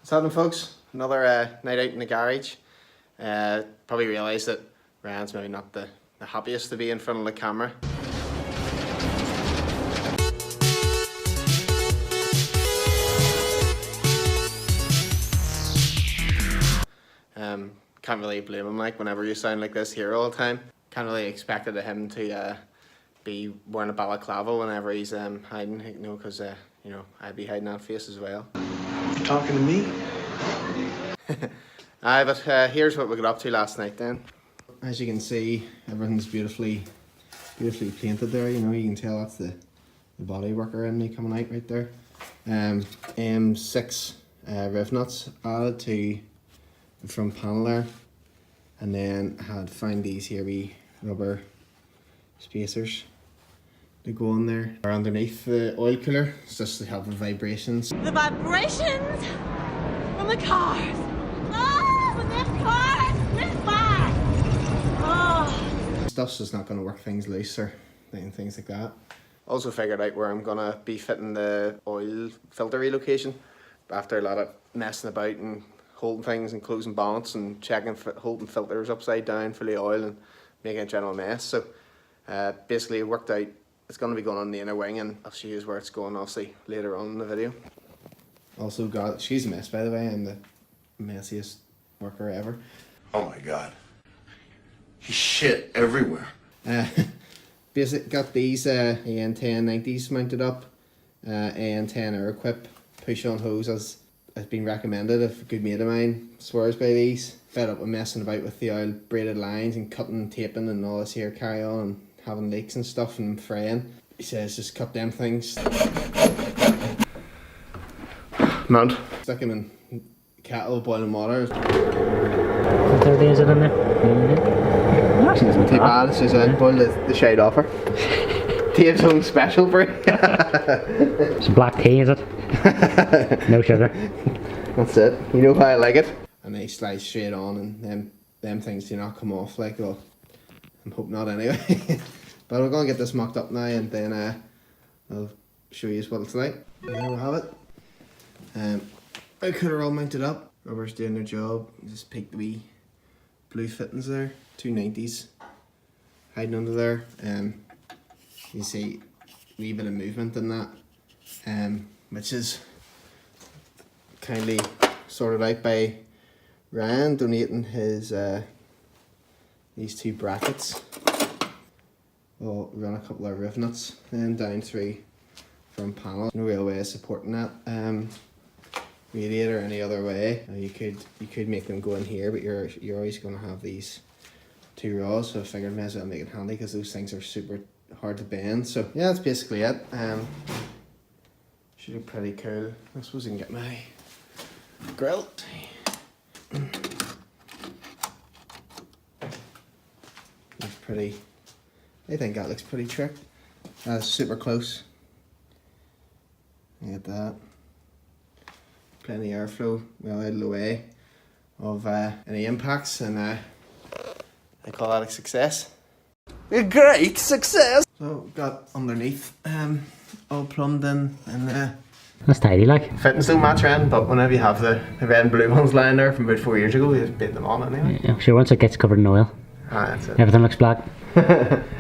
What's happening, folks? Another night out in the garage. Probably realised that Ryan's maybe not the happiest to be in front of the camera. Can't really blame him, like, whenever you sound like this here all the time. Can't really expect him to be wearing a balaclava whenever he's hiding, you know, because you know, I'd be hiding that face as well. You talking to me? But here's what we got up to last night then. As you can see, everything's beautifully painted there. You know, you can tell that's the body worker in me coming out right there. M6 rev nuts added to the front panel there, and then had found these here wee rubber spacers to go on there. Or underneath the oil cooler, it's just to help with vibrations. The vibrations from the cars. Oh, the next cars! This back! Oh. Stuff's just not going to work things loose or things like that. Also figured out where I'm going to be fitting the oil filter relocation. After a lot of messing about and holding things and closing bonnets and checking, holding filters upside down for the oil and making a general mess. So basically it worked out. It's going to be going on the inner wing, and I'll show you where it's going obviously later on in the video. Also got, she's a mess by the way, I'm the messiest worker ever. Oh my god. He's shit everywhere. Basically got these AN1090s mounted up. AN10 Air Equip push-on hose as has been recommended. A good mate of mine swears by these. Fed up with messing about with the oil braided lines and cutting and taping and all this here carry on and having leaks and stuff and fraying. He says just cut them things. Mount. Stick them in kettle, boiling water. What 30 is it in there? Mm-hmm. Actually, it's not too bad. It's just boil the shade offer. Dave's own special brew. It's black tea, is it? No sugar. That's it. You know how I like it. And they slide straight on, and them things do not come off. Like, well, I'm hoping not anyway. But we're gonna get this mocked up now, and then I'll show you what it's like. And there we have it. I could have all mounted up. Rubber's doing their job. Just pick the wee blue fittings there. 290s hiding under there. You see a wee bit of movement in that, which is kindly sorted out by Ryan donating his these two brackets. We'll run a couple of roof nuts and down through from panels. No real way of supporting that radiator any other way. You could make them go in here, but you're always going to have these two rods, so I figured I may as well make it handy because those things are super hard to bend. So yeah, that's basically it. Should look pretty cool. I suppose I can get my grill. Looks pretty. I think that looks pretty trick. That's super close. Look at that. Plenty of airflow well out of the way of any impacts, and I call that a success. A great success! So got underneath all plumbed in, and That's tidy, like. fittings don't match around, but whenever you have the red and blue ones lying there from about 4 years ago, we just bid them on anyway. Yeah, sure, once it gets covered in oil, That's it. everything looks black.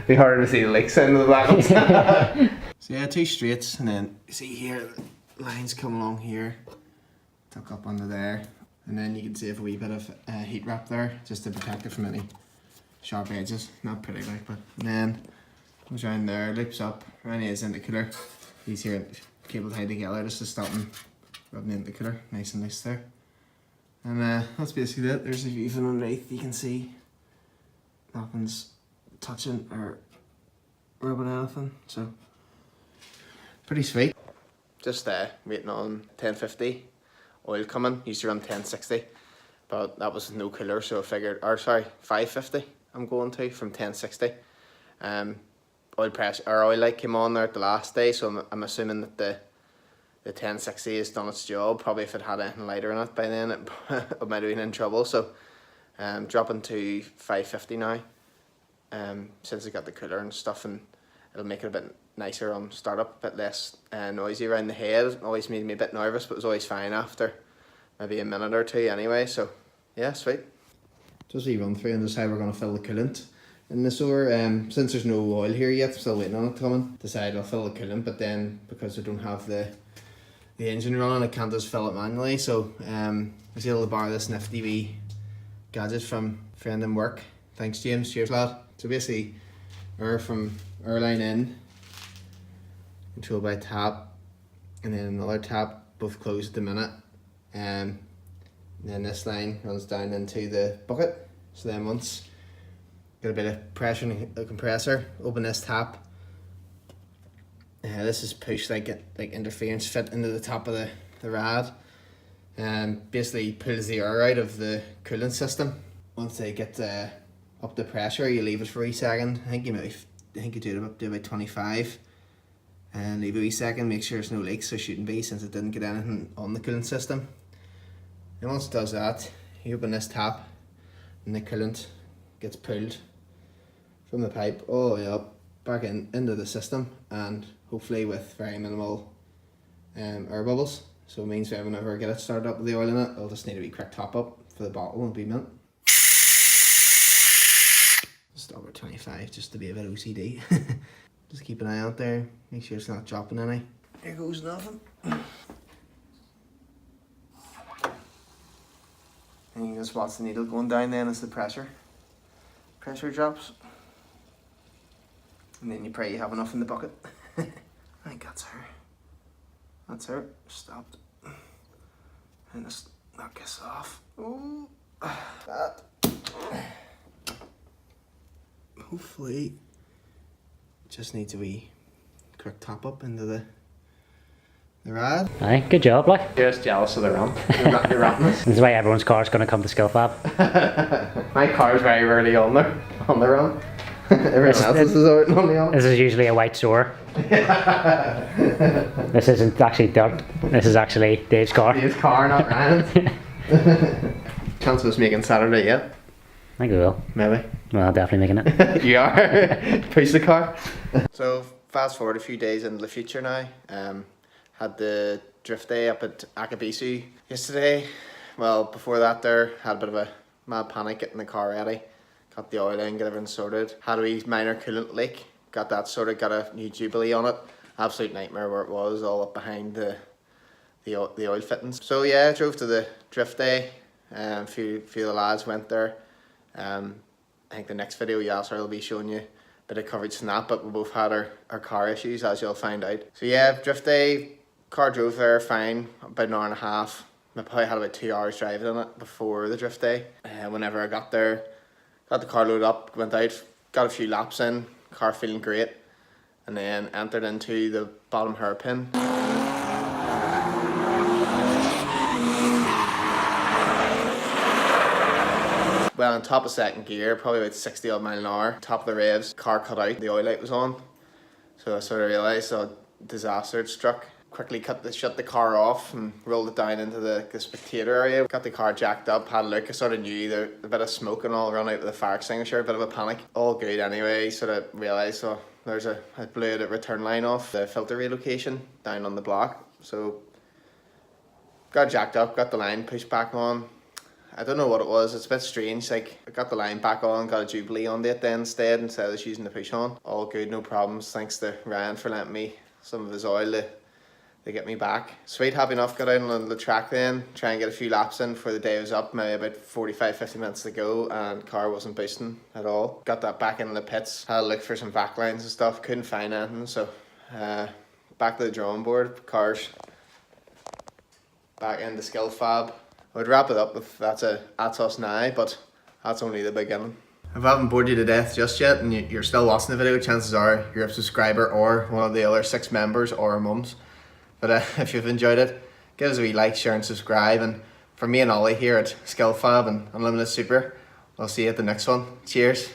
Be harder to see the leaks into the black ones. So yeah, two straights, and then you see here the lines come along here, tuck up under there, and then you can save a wee bit of heat wrap there just to protect it from any sharp edges. Not pretty like, but and then goes around there, loops up, around the intercooler. These here cable tied together just to stop them rubbing into the cooler, nice and loose there. And that's basically it. There's a view from underneath. You can see nothing's touching or rubbing anything, so pretty sweet. Just waiting on 1050 oil coming. Used to run 1060, but that was no cooler, so I figured, or sorry, 550 I'm going to from 1060. Oil pressure or oil light came on there at the last day, so I'm assuming that the 1060 has done its job. Probably if it had anything lighter in it by then, it might have been in trouble. So dropping to 550 now, since I got the cooler and stuff, and it'll make it a bit nicer on startup, a bit less noisy around the head. It always made me a bit nervous, but it was always fine after maybe a minute or two anyway, so yeah, sweet. Just a run through and just how we're going to fill the coolant in the Soarer. Since there's no oil here yet, I'm still waiting on it coming. Decided I'll fill the coolant, but then because I don't have the engine running, I can't just fill it manually. So I was able to borrow this nifty wee gadget from a friend in work. Thanks James, cheers lad. So basically, air from air line in, controlled by tap, and then another tap, both closed at the minute. And then this line runs down into the bucket. So then once get a bit of pressure in the compressor, open this tap. This is pushed like interference fit into the top of the rad, and basically pulls the air out of the coolant system. Once they get up the pressure, you leave it for a wee second. I think you do it up to about 25, and leave a wee second. Make sure there's no leaks. There shouldn't be, since it didn't get anything on the coolant system. And once it does that, you open this tap, and the coolant gets pulled from the pipe all the way up back into the system, and hopefully with very minimal air bubbles. So it means whenever I get it started up with the oil in it, I'll just need a wee quick top up for the bottle and be mint. Stop at 25 just to be a bit OCD. Just keep an eye out there, make sure it's not dropping any. Here goes nothing. And you just watch the needle going down then as the pressure drops. And then you pray you have enough in the bucket. I think that's her. That's her. Stopped. And just knock this off. Ooh. That. Hopefully, just needs a wee quick top up into the rad. Aye, good job, like. Just jealous of the ramp. You're ramping us. This is why everyone's car is going to come to Skill Fab. My car's very rarely on the ramp. Everyone else's is on the ramp. This is usually a white Soarer. This isn't actually dirt. This is actually Dave's car. Dave's car, not Ryan's. Chance of us making Saturday yet? I think we will. Maybe. Well, definitely making it. You are. Push the car. So fast forward a few days into the future now. Had the drift day up at Akabisu yesterday. Well, before that there, had a bit of a mad panic getting the car ready. Got the oil in, got everything sorted. Had a wee minor coolant leak. Got that sorted, got a new Jubilee on it. Absolute nightmare where it was, all up behind the oil fittings. So yeah, I drove to the drift day. A few of the lads went there. I think the next video Yasser will be showing you a bit of coverage from that, but we both had our car issues, as you'll find out. So yeah, drift day, car drove there fine, about an hour and a half. I probably had about 2 hours driving in it before the drift day. Whenever I got there, got the car loaded up, went out, got a few laps in, car feeling great, and then entered into the bottom hairpin. Well, on top of second gear, probably about 60 odd mile an hour, top of the revs, car cut out, the oil light was on. So I sort of realised a disaster had struck. Quickly shut the car off and rolled it down into the spectator area. Got the car jacked up, had a look. I sort of knew there a bit of smoke and all, run out with the fire extinguisher, a bit of a panic. All good anyway, sort of realised, so I blew the return line off, the filter relocation down on the block. So got jacked up, got the line pushed back on. I don't know what it was, it's a bit strange, like I got the line back on, got a Jubilee on it then instead of just using the push on. All good, no problems, thanks to Ryan for letting me some of his oil to get me back. Sweet, happy enough, got out on the track then, try and get a few laps in before the day was up, maybe about 45-50 minutes to go, and car wasn't boosting at all. Got that back in the pits, had a look for some back lines and stuff, couldn't find anything, so back to the drawing board, cars back into Skill Fab. I would wrap it up with that's us now, but that's only the beginning. If I haven't bored you to death just yet and you're still watching the video, chances are you're a subscriber or one of the other 6 members or our mums. But if you've enjoyed it, give us a wee like, share and subscribe. And for me and Ollie here at Skill Fab and Unlimited Super, I'll see you at the next one. Cheers.